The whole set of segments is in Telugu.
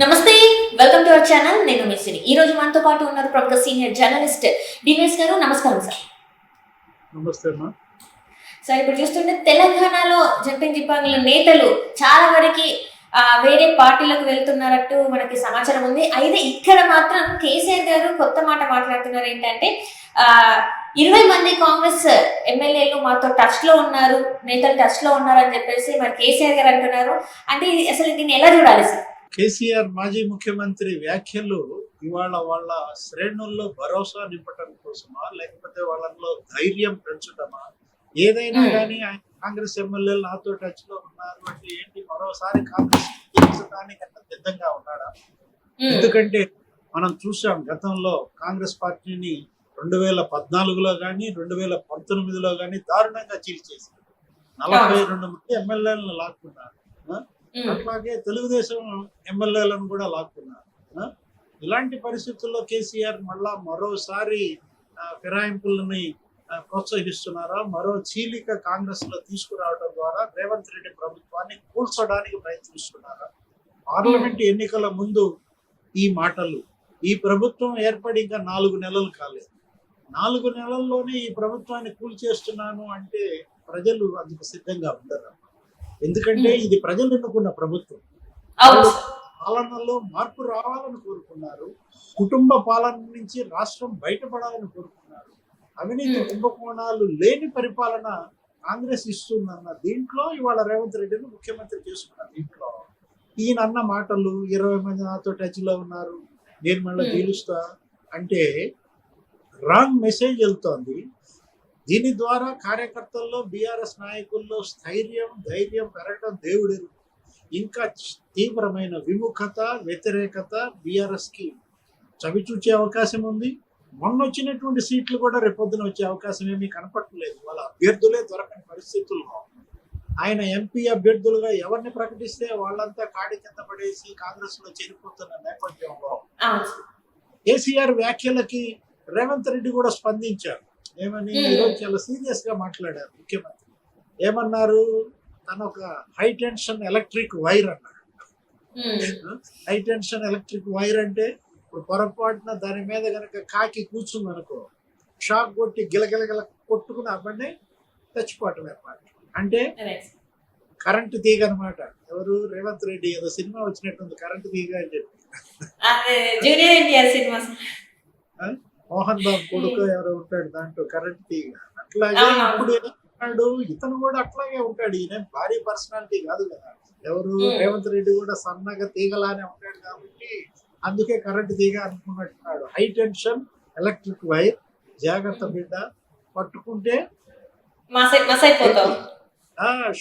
నమస్తే, వెల్కమ్ టు అవర్ ఛానల్. నేను మిస్సిని. ఈ రోజు మనతో పాటు ఉన్నారు ప్రముఖ సీనియర్ జర్నలిస్ట్ డివిఎస్ గారు. నమస్కారం సార్. నమస్తే అమ్మా. సార్, ఇప్పుడు చూస్తుంటే తెలంగాణలో జంపింగ్ జిప్పాంగుల నేతలు చాలా వరకు వేరే పార్టీలకు వెళ్తున్నారట్టు మనకి సమాచారం ఉంది. అయితే ఇక్కడ మాత్రం కేసీఆర్ గారు కొత్త మాట మాట్లాడుతున్నారు. ఏంటంటే 20 మంది కాంగ్రెస్ ఎమ్మెల్యేలు మాతో టచ్ లో ఉన్నారు, నేతలు టచ్ లో ఉన్నారు అని చెప్పేసి మరి కేసీఆర్ గారు అంటున్నారు. అంటే అసలు దీన్ని ఎలా చూడాలి సార్? కేసీఆర్ మాజీ ముఖ్యమంత్రి వ్యాఖ్యలు ఇవాళ వాళ్ళ శ్రేణుల్లో భరోసా నింపటం కోసమా, లేకపోతే వాళ్ళలో ధైర్యం పెంచటమా? ఏదైనా కానీ ఆయన కాంగ్రెస్ ఎమ్మెల్యేలు నాతో టచ్ లో ఉన్నారు అంటే ఏంటి, మరోసారి కాంగ్రెస్ గెలిచడానికి అంత సిద్ధంగా ఉన్నాడా? ఎందుకంటే మనం చూసాం గతంలో కాంగ్రెస్ పార్టీని 2014లో కానీ 2019లో కానీ దారుణంగా చీల్చేశారు. 42 మంది ఎమ్మెల్యేలను లాక్కున్నారు. అట్లాగే తెలుగుదేశం ఎమ్మెల్యేలను కూడా లాక్కున్నారు. ఇలాంటి పరిస్థితుల్లో కేసీఆర్ మరోసారి ఫిరాయింపులని ప్రోత్సహిస్తున్నారా? మరో చీలిక కాంగ్రెస్ లో తీసుకురావడం ద్వారా రేవంత్ రెడ్డి ప్రభుత్వాన్ని కూల్చడానికి ప్రయత్నిస్తున్నారా? పార్లమెంట్ ఎన్నికల ముందు ఈ మాటలు, ఈ ప్రభుత్వం ఏర్పడి ఇంకా 4 నెలలు కాలేదు. 4 నెలల్లోనే ఈ ప్రభుత్వాన్ని కూల్చేస్తున్నాను అంటే ప్రజలు అందుకు సిద్ధంగా ఉండరు. ఎందుకంటే ఇది ప్రజలు ఎన్నుకున్న ప్రభుత్వం. పాలనలో మార్పు రావాలని కోరుకున్నారు. కుటుంబ పాలన నుంచి రాష్ట్రం బయటపడాలని కోరుకున్నారు. అవినీతి కుంభకోణాలు లేని పరిపాలన కాంగ్రెస్ ఇస్తుందన్న దీంట్లో ఇవాళ రేవంత్ రెడ్డిని ముఖ్యమంత్రి చేసుకున్న దీంట్లో ఈయన అన్న మాటలు 20 మంది నాతో టచ్ లో ఉన్నారు, నేను మళ్ళీ గెలుస్తా అంటే రాంగ్ మెసేజ్ వెళ్తోంది. దీని ద్వారా కార్యకర్తల్లో, బీఆర్ఎస్ నాయకుల్లో ధైర్యం పెరగడం దేవుడు. ఇంకా తీవ్రమైన విముఖత, వ్యతిరేకత బీఆర్ఎస్ కి చవిచూచే అవకాశం ఉంది. మొన్న వచ్చినటువంటి సీట్లు కూడా రేపొద్దున వచ్చే అవకాశం ఏమీ కనపడలేదు. వాళ్ళ అభ్యర్థులే దొరకని పరిస్థితుల్లో ఆయన ఎంపీ అభ్యర్థులుగా ఎవరిని ప్రకటిస్తే వాళ్ళంతా కాడి కింద పడేసి కాంగ్రెస్ లో చేరిపోతున్న నేపథ్యంలో కేసీఆర్ వ్యాఖ్యలకి రేవంత్ రెడ్డి కూడా స్పందించారు. ఏమని ఈరోజు చాలా సీరియస్ గా మాట్లాడారు ముఖ్యమంత్రి. ఏమన్నారు? తన ఒక హై టెన్షన్ ఎలక్ట్రిక్ వైర్ అన్నాడు. హై టెన్షన్ ఎలక్ట్రిక్ వైర్ అంటే ఇప్పుడు పొరపాటున దాని మీద కనుక కాకి కూర్చుంది అనుకో, షాక్ కొట్టి గిలగిలగిల కొట్టుకుని అవ్వండి చచ్చిపోవటం అన్నమాట. అంటే కరెంటు తీగ అనమాట. ఎవరు? రేవంత్ రెడ్డి. ఏదో సినిమా వచ్చినట్టుంది, కరెంటు తీగ అని చెప్పి. మోహన్ బాబు కొడుకు ఎవరో ఉంటాడు దాంట్లో, కరెంట్ తీగ. అట్లాగే ఇప్పుడు ఏమంటాడు, ఇతను కూడా అట్లాగే ఉంటాడు. ఈయన భారీ పర్సనాలిటీ కాదు కదా. ఎవరు? రేవంత్ రెడ్డి కూడా సన్నగా తీగలానే ఉంటాడు కాబట్టి అందుకే కరెంట్ తీగ అనుకున్నట్టున్నాడు. హై టెన్షన్ ఎలక్ట్రిక్ వైర్, జాగ్రత్త బిడ్డ, పట్టుకుంటే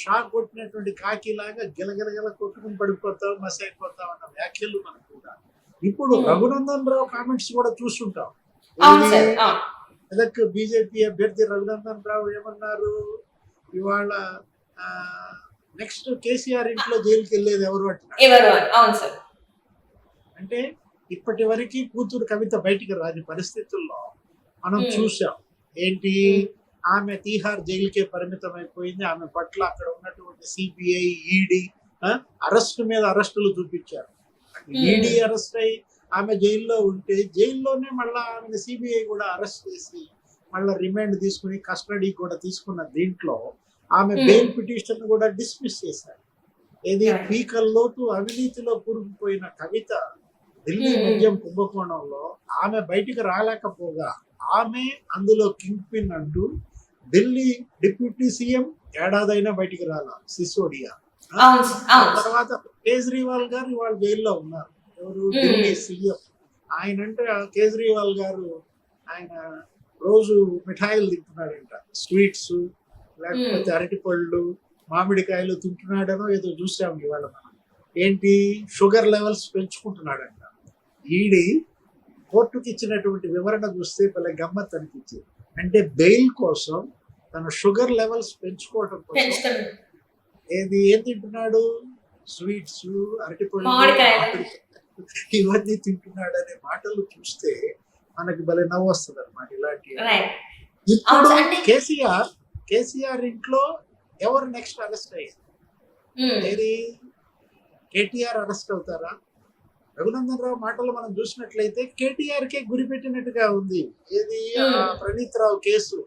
షాక్ కొట్టినటువంటి కాకిలాగా గిలగిలగిల కొట్టుకుని పడిపోతావు, మస్ అయిపోతావు అన్న వ్యాఖ్యలు మనకు కూడా. ఇప్పుడు రఘునందన్ రావు కామెంట్స్ కూడా చూస్తుంటాం. బీజేపీ అభ్యర్థి రఘునందన్ రావు ఏమన్నారు? ఇవాళ నెక్స్ట్ కేసీఆర్ ఇంట్లో జైలుకి వెళ్ళేది ఎవరు అంటున్నారు. అంటే ఇప్పటి వరకు కూతురు కవిత బయటికి రాని పరిస్థితుల్లో మనం చూసాం. ఏంటి? ఆమె తీహార్ జైలుకే పరిమితం అయిపోయింది. ఆమె పట్ల అక్కడ ఉన్నటువంటి సిబిఐ, ఈడీ అరెస్టు మీద అరెస్టులు చూపించారు. ఈడీ అరెస్ట్ అయ్యి ఆమె జైల్లో ఉంటే జైల్లోనే మళ్ళీ ఆమెను సిబిఐ కూడా అరెస్ట్ చేసి మళ్ళీ రిమాండ్ తీసుకుని కస్టడీ కూడా తీసుకున్న దీంట్లో ఆమె బెయిల్ పిటిషన్ కూడా డిస్మిస్ చేశారు. ఏది? పీకల్లోతు అవినీతిలో కూరుకుపోయిన కవిత ఢిల్లీ మద్యం కుంభకోణంలో ఆమె బయటికి రాలేకపోగా ఆమె అందులో కింగ్ పిన్ అంటూ ఢిల్లీ డిప్యూటీ సీఎం ఏడాదైనా బయటికి రాలా, సిసోడియా. తర్వాత కేజ్రీవాల్ గారు ఇవాళ జైల్లో ఉన్నారు. ఎవరు? ఢిల్లీ సీఎం. ఆయన అంటే కేజ్రీవాల్ గారు ఆయన రోజు మిఠాయిలు తింటున్నాడంట, స్వీట్స్ లేకపోతే అరటిపళ్ళు, మామిడికాయలు తింటున్నాడనో ఏదో చూసాము ఇవాళ మనం. ఏంటి? Sugar levels పెంచుకుంటున్నాడంట. ఈడీ కోర్టుకి ఇచ్చినటువంటి వివరణ చూస్తే భలే గమ్మత్ అనిపించింది. అంటే బెయిల్ కోసం తన షుగర్ లెవెల్స్ పెంచుకోవడం కోసం ఏం తింటున్నాడు? స్వీట్స్, అరటిపళ్ళు, ఇవన్నీ తింటున్నాడు అనే మాటలు చూస్తే మనకి భలే నవ్వు వస్తుంది అనమాట. ఇలాంటి ఇప్పుడు కేసీఆర్ ఇంట్లో ఎవరు నెక్స్ట్ అరెస్ట్ అయ్యారు? ఏది? కేటీఆర్ అరెస్ట్ అవుతారా? రఘునందన్ రావు మాటలు మనం చూసినట్లయితే కేటీఆర్ కే గురి పెట్టినట్టుగా ఉంది. ఏది ప్రణీత్ రావు కేసు,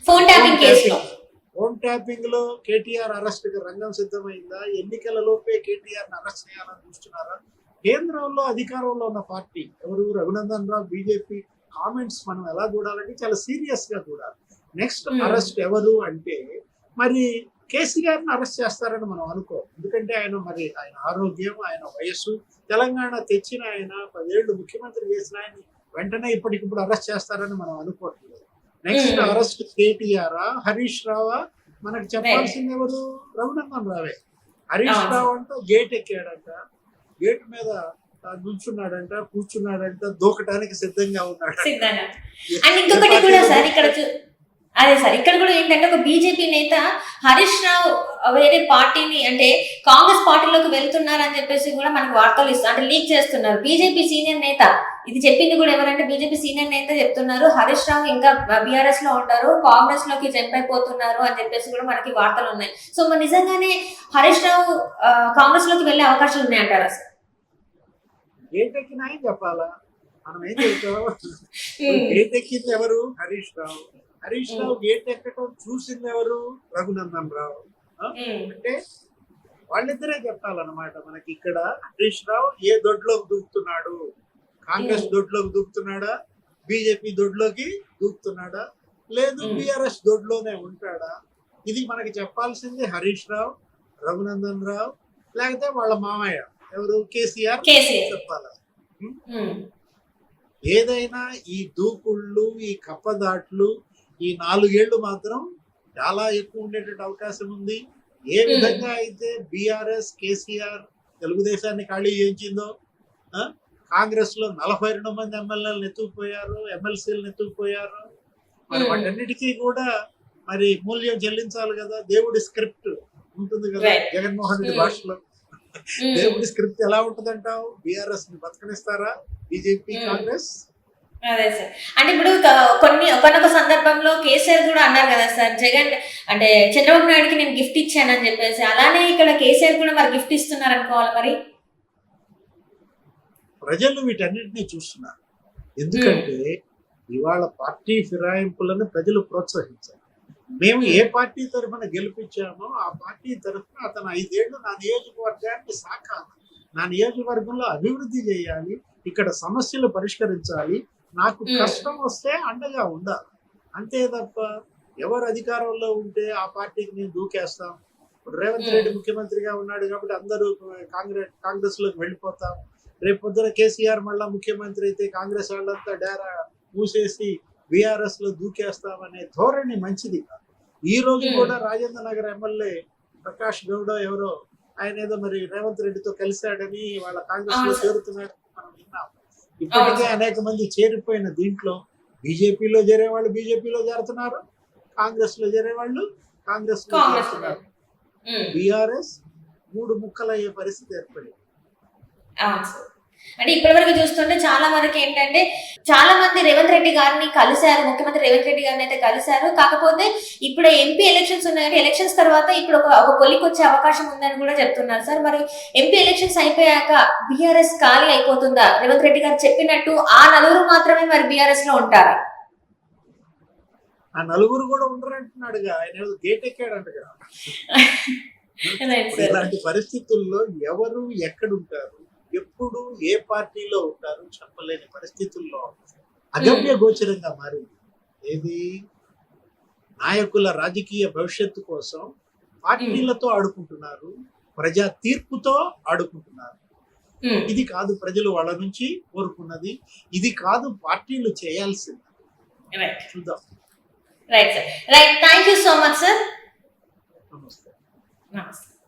ఫోన్ ట్యాపింగ్ కేసులో ఫోన్ ట్యాపింగ్ లో కేటీఆర్ అరెస్ట్ కి రంగం సిద్ధమైందా? ఎన్నికల లోపే కేటీఆర్ అరెస్ట్ చేయాలని చూస్తున్నారా? కేంద్రంలో అధికారంలో ఉన్న పార్టీ ఎవరు? రఘునందన్ రావు, బీజేపీ. కామెంట్స్ మనం ఎలా చూడాలంటే చాలా సీరియస్ గా చూడాలి. నెక్స్ట్ అరెస్ట్ ఎవరు అంటే మరి కేసీఆర్ని అరెస్ట్ చేస్తారని మనం అనుకో. ఎందుకంటే ఆయన ఆరోగ్యం, ఆయన వయస్సు, తెలంగాణ తెచ్చిన ఆయన 10 ఏళ్ళు ముఖ్యమంత్రి చేసిన ఆయన వెంటనే ఇప్పటికిప్పుడు అరెస్ట్ చేస్తారని మనం అనుకోవట్లేదు. నెక్స్ట్ అరెస్ట్ కేటీఆరా, హరీష్ రావా? మనకు చెప్పాల్సింది ఎవరు? రఘునందన్ రావే. హరీష్ రావు అంటే గేట్ ఎక్కాడంట, గేట్ మీద నుంచున్నాడంట, కూర్చున్నాడంట, దూకటానికి సిద్ధంగా ఉన్నాడు. అండ్ ఇంకొకటి కూడా సార్ ఇక్కడ అదే సార్ ఇక్కడ కూడా ఏంటంటే ఒక బీజేపీ నేత హరీష్ రావు వేరే పార్టీని అంటే కాంగ్రెస్ పార్టీలోకి వెళ్తున్నారని చెప్పేసి కూడా మనకు వార్తలు అంటే లీక్ చేస్తున్నారు. బీజేపీ సీనియర్ నేత ఇది చెప్పింది కూడా ఎవరంటే బీజేపీ సీనియర్ నేత చెప్తున్నారు హరీష్ రావు ఇంకా బీఆర్ఎస్ లో ఉంటారు, కాంగ్రెస్ లోకి జంప్ అయిపోతున్నారు అని చెప్పేసి కూడా మనకి వార్తలు ఉన్నాయి. సో మరి నిజంగానే హరీష్ రావు కాంగ్రెస్ లోకి వెళ్లే అవకాశాలు ఉన్నాయంటారా సార్? గేటెక్కినా చెప్పాలా? మనం ఏం చెప్తాం? గేటెక్కింది ఎవరు? హరీష్ రావు. హరీష్ రావు గేట్ ఎక్కడం చూసింది ఎవరు? రఘునందన్ రావు. అంటే వాళ్ళిద్దరే చెప్పాలన్నమాట మనకి. ఇక్కడ హరీష్ రావు ఏ దొడ్లోకి దూకుతున్నాడు? కాంగ్రెస్ దొడ్లోకి దూకుతున్నాడా? బీజేపీ దొడ్లోకి దూకుతున్నాడా? లేదు బీఆర్ఎస్ దొడ్లోనే ఉంటాడా? ఇది మనకి చెప్పాల్సింది హరీష్ రావు, రఘునందన్ రావు, లేకపోతే వాళ్ళ మామయ్య ఎవరు? కేసీఆర్ చెప్పాలి. ఏదైనా ఈ దూకుళ్ళు, ఈ కప్పదాట్లు, ఈ 4 ఏళ్లు మాత్రం చాలా ఎక్కువ ఉండేటట్టు అవకాశం ఉంది. ఏ విధంగా అయితే బీఆర్ఎస్ కేసీఆర్ తెలుగుదేశాన్ని ఖాళీ చేయించిందో, కాంగ్రెస్ లో 42 మంది ఎమ్మెల్యేలను ఎత్తుకుపోయారు, ఎమ్మెల్సీలను ఎత్తుకుపోయారు. మరి వాటన్నిటికీ కూడా మరి మూల్యం చెల్లించాలి కదా. దేవుడి స్క్రిప్ట్ ఉంటుంది కదా జగన్మోహన్ రెడ్డి భాషలో. దేవుడి స్క్రిప్ట్ ఎలా ఉంటదంటావు? బీఆర్ఎస్ ని బతకనిస్తారా బీజేపీ, కాంగ్రెస్? అదే సార్. అంటే ఇప్పుడు ఒకనొక సందర్భంలో కేసీఆర్ కూడా అన్నారు కదా సార్, జగన్ అంటే చంద్రబాబు నాయుడుకి నేను గిఫ్ట్ ఇచ్చానని చెప్పేసి, అలానే ఇక్కడ కేసీఆర్ కూడా మరి గిఫ్ట్ ఇస్తున్నారు అనుకోవాలి. మరి ప్రజలు వీటన్నిటినీ చూస్తున్నారు. ఎందుకంటే ఇవాళ పార్టీ ఫిరాయింపులను ప్రజలు ప్రోత్సహించారు. మేము ఏ పార్టీ తరఫున గెలిపించామో ఆ పార్టీ తరఫున అతను 5 ఏళ్ళు నా నియోజకవర్గాన్ని సాకాలి, నా నియోజకవర్గంలో అభివృద్ధి చేయాలి, ఇక్కడ సమస్యలు పరిష్కరించాలి, నాకు కష్టం వస్తే అండగా ఉండాలి. అంతే తప్ప ఎవరు అధికారంలో ఉంటే ఆ పార్టీకి నేను దూకేస్తాం. ఇప్పుడు రేవంత్ రెడ్డి ముఖ్యమంత్రిగా ఉన్నాడు కాబట్టి అందరూ కాంగ్రెస్ లోకి వెళ్ళిపోతాం. రేపు పొద్దున కేసీఆర్ మళ్ళా ముఖ్యమంత్రి అయితే కాంగ్రెస్ వాళ్ళంతా డేరా మూసేసి బీఆర్ఎస్ లో దూకేస్తామనే ధోరణి మంచిది కాదు. ఈ రోజు కూడా రాజేంద్ర నగర్ ఎమ్మెల్యే ప్రకాష్ గౌడ ఎవరో ఆయన ఏదో మరి రేవంత్ రెడ్డితో కలిశాడని వాళ్ళ కాంగ్రెస్ లో చేరుతున్నాడు మనం విన్నాం. ఇప్పటికే అనేక మంది చేరిపోయిన దీంట్లో బీజేపీలో చేరేవాళ్ళు బీజేపీలో చేరుతున్నారు, కాంగ్రెస్ లో చేరేవాళ్ళు కాంగ్రెస్ లో చేరుతున్నారు. బీఆర్ఎస్ 3 ముక్కలయ్యే పరిస్థితి ఏర్పడింది. అంటే ఇప్పటి వరకు చూస్తుంటే చాలా వరకు ఏంటంటే చాలా మంది రేవంత్ రెడ్డి గారిని కలిశారు, ముఖ్యమంత్రి రేవంత్ రెడ్డి గారిని అయితే కలిశారు. కాకపోతే ఇప్పుడు ఎంపీ ఎలక్షన్స్ ఉన్నాయి, ఎలక్షన్స్ తర్వాత ఇప్పుడు ఒక కొలికి వచ్చే అవకాశం ఉందని కూడా చెప్తున్నారు సార్. మరి ఎంపీ ఎలక్షన్స్ అయిపోయాక బీఆర్ఎస్ ఖాళీ అయిపోతుందా? రేవంత్ రెడ్డి గారు చెప్పినట్టు ఆ 4 మాత్రమే మరి బీఆర్ఎస్ లో ఉంటారా? ఆ 4 కూడా ఉండరంటున్నాడుగా, ఆయన గేట్ ఎక్కాడంటగా. ఇలాంటి పరిస్థితుల్లో ఎవరు ఎక్కడుంటారు, ఎప్పుడు ఏ పార్టీలో ఉంటారు చెప్పలేని పరిస్థితుల్లో అగమ్య గోచరంగా మారింది. ఏది నాయకుల రాజకీయ భవిష్యత్తు కోసం పార్టీలతో ఆడుకుంటున్నారు, ప్రజా తీర్పుతో ఆడుకుంటున్నారు. ఇది కాదు ప్రజలు వాళ్ళ నుంచి కోరుకున్నది, ఇది కాదు పార్టీలు చేయాల్సింది. చూద్దాం. Right sir, right. Thank you so much sir. నమస్తే. నమస్తే.